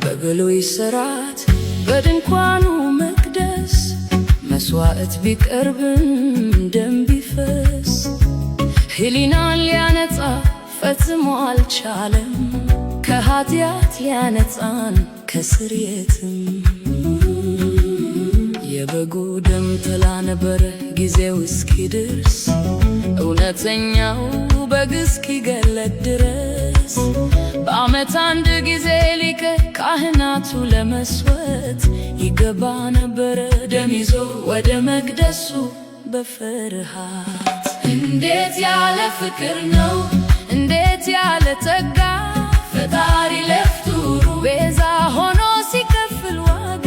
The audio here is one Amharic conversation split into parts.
በብሉይ ሥርዓት በድንኳኑ መቅደስ መስዋዕት ቢቀርብም ደም ቢፈስ ሕሊናን ሊያነጻ ፈጽሞ አልቻለም። ከኃጢአት ሊያነጻን ከስርየትም የበጉ ደም ጥላ ነበረ ጊዜው እስኪደርስ እውነተኛው በግ እስኪገለጥ ድረስ። በዓመት አንድ ጊዜ ሊቀ ካህናቱ ለመሥዋዕት ይገባ ነበረ ደም ይዞ ወደ መቅደሱ በፍርሃት። እንዴት ያለ ፍቅር ነው! እንዴት ያለ ጸጋ! ፈጣሪ ለፍጡሩ ቤዛ ሆኖ ሲከፍል ዋጋ።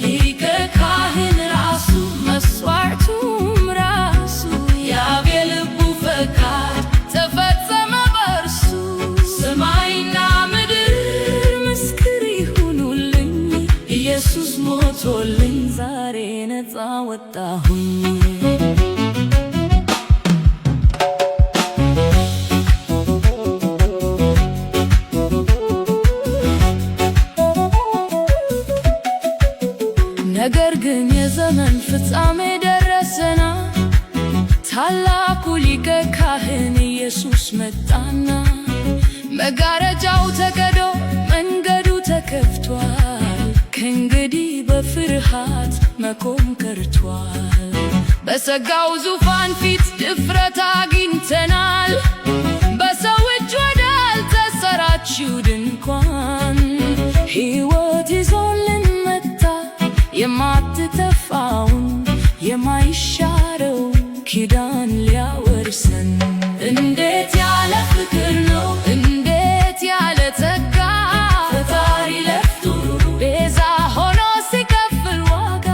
ሊቀ ካህን ራሱ መሥዋዕቱም ራሱ የአብ የልቡ ፈቃድ ተፈጸመ በእርሱ። ሰማይና ምድር ምስክር ይሁኑልኝ፣ ኢየሱስ ሞቶልኝ ዛሬ ነፃ ወጣሁኝ። ነገር ግን የዘመን ፍጻሜ ደረሰና ታላቁ ሊቀ ካህን ኢየሱስ መጣና መጋረጃው ተቀዶ መንገዱ ተከፍቷል። ከእንግዲህ በፍርሃት መቆም ቀርቷል። በጸጋው ዙፋን ፊት ድፍረት አግኝተናል። በሰው እጅ ወዳልተሰራችው ድንኳን ሕይወት ይዞልን መጣ የማትጠፋውን የማይሻረው ኪዳን ሊያወርሰን። እንዴት ያለ ፍቅር ነው! እንዴት ያለ ጸጋ! ፈጣሪ ለፍጡሩ ቤዛ ሆኖ ሲከፍል ዋጋ።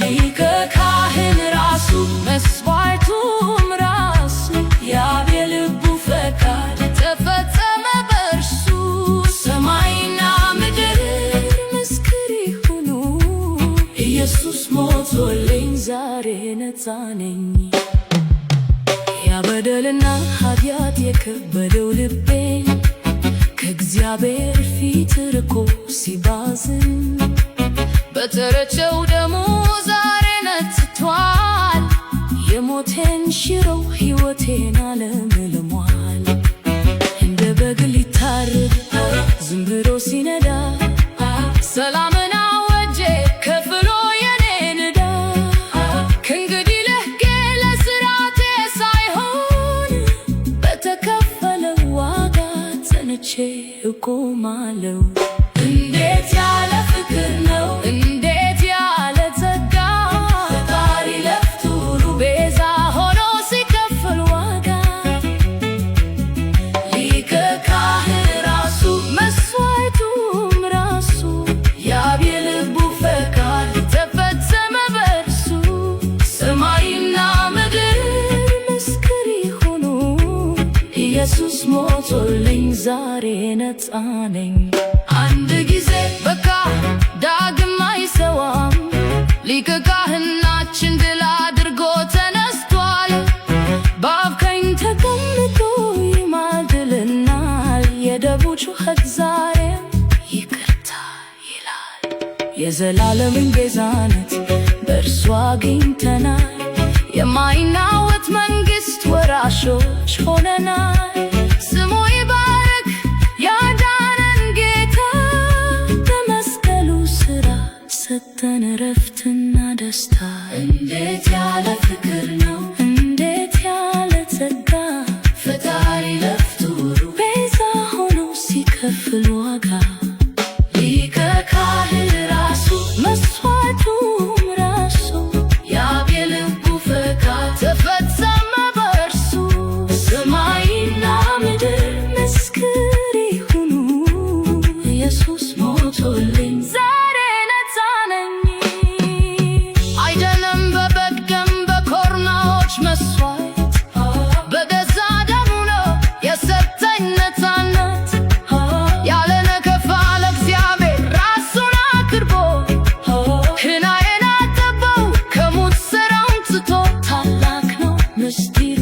ሊቀ ካህን ራሱ መሥዋዕቱም ራሱ የአብ የልቡ ፈቃድ ተፈጸመ በእርሱ። ሰማይና ምድር ምስክር ይሁኑ፣ ኢየሱስ ሞቶልኝ ዛሬ ነፃ ነኝ። ያበደልና ኃጢአት የከበደው ልቤን ከእግዚአብሔር ፊት ርቆ ሲባዝን በተረጨው ደሙ ዛሬ ነጽቷል። የሞቴን ሽረው ሕይወቴን አለምልሟል። እንደ በግ ሊታረድ ዝም ብሎ ሲነዳ ሰላምን አወጀ ከፍሎ የኔን ዕዳ። ከእንግዲህ ለሕጌ ለሥርዓቴ ሳይሆን በተከፈለው ዋጋ ጸንቼ እቆማለሁ። እንዴት ያለ ፍቅር ነው! እንዴት ያለ ጸጋ! ፈጣሪ ለፍጡሩ ቤዛ ሆኖ ሲከፍል ዋጋ። ሊቀ ካህን ራሱ መሥዋዕቱም ራሱ የአብ የልቡ ፈቃድ ተፈጸመ በእርሱ። ሰማይና ምድር ምስክር ይሁኑ፣ ኢየሱስ ሞቶልኝ ዛሬ ነፃ ነኝ። አንድ ጊዜ በቃ ዳግም አይሰዋም። ሊቀ ካህናችን ድል አድርጎ ተነስቷል። በአብ ቀኝ ተቀምጦ ይማልድልናል። የደሙ ጩኸት ዛሬም ይቅርታ ይላል። የዘላለምን ቤዛነት በእርሱ አግኝተናል። የማይናወጥ መንግሥት ወራሾች ሆነናል። ስሙ ይባረክ ያዳነን ጌታ። በመስቀሉ ሥራ ሰጠን ረፍትና ደስታ። እንዴት ያለ ፍቅር ነው! እንዴት ያለ ጸጋ! ፈጣሪ ለፍጡሩ ቤዛ ሆኖ ሲከፍል ዋጋ። ሊቀ ካህን ኢየሱስ ሞቶልኝ ዛሬ ነፃ ነኝ። አይደለም በበግ ደም በኮርማዎች መስዋዕት በገዛ ደሙ ነው የሰጠኝ ነፃነት። ያለ ነቀፋ ለእግዚአብሔር ራሱን አቅርቦ ሕናዬን አጠበው ከሞት ሥራውን ትቶ። ታላቅ ነው ምስጢሩ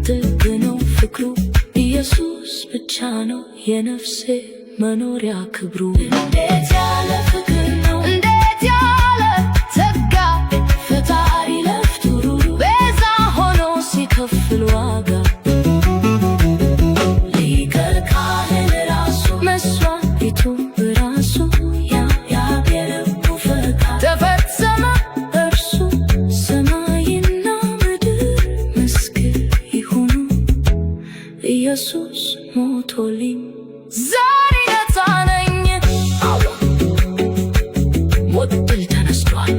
ጥልቅ ነው ፍቅሩ ኢየሱስ ብቻ ነው የነፍሴ መኖሪያ ክብሩ። እንዴት ያለ ፍቅር ነው! እንዴት ያለ ጸጋ! ፈጣሪ ለፍቶ ቤዛ ሆኖ ሲከፍል ዋጋ። ሊቀ ካህን ራሱ መስዋዕቱ ራሱ የልቡ ፈቃድ ተፈጸመ በእርሱ። ሰማይና ምድር ምስክር ይሁኑ ኢየሱስ ሞቶልኝ ዛሬ ነፃ ነኝ። ሞት ድል ተነስቷል፣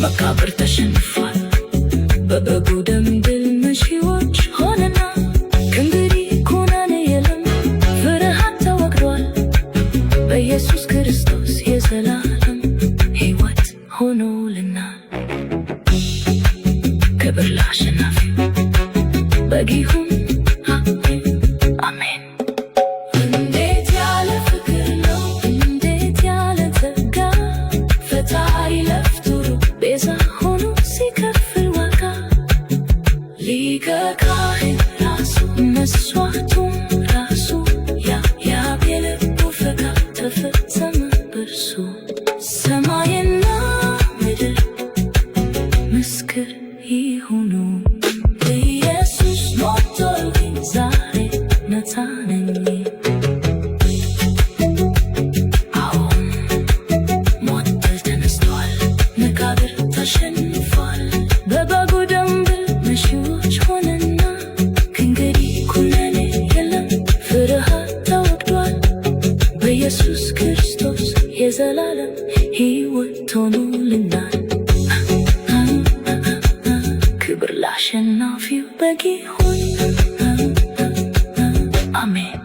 መቃብር ተሸንፏል። በበጉ ደም ድል ነሺዎች ሆነና ከእንግዲህ ኩነኔ የለም፣ ፍርሃት ተወግዷል። በኢየሱስ ክርስቶስ የዘላለም ሕይወት ሆኖልናል። ክብር ለአሸናፊው በግ ይሁን። አሜን። እንዴት ያለ ፍቅር ነው! እንዴት ያለ ጸጋ! ፈጣሪ ለፍቶ ቤዛ ሆኖ ሲከፍል ዋጋ። ሊቀ ካህን ራሱ መስዋዕቱም ራሱ የልቡ ፈቃድ ተፈጸመ በእርሱ። ሰማይና ምድር ምስክር ይሁኑ ኢየሱስ ሞቶልኝ ዛሬ ነፃ ነኝ። አዎን ሞት ድል ተነስቷል፣ መቃብር ተሸንፏል። በበጉ ደም ድል ነሺዎች ሆነና ከእንግዲህ ኩነኔ የለም፣ ፍርሃት ተወግዷል። በኢየሱስ ክርስቶስ የዘላለም ሕይወት ሆኖልናል። ክብር ለአሸናፊው በግ ይሁን። አሜን።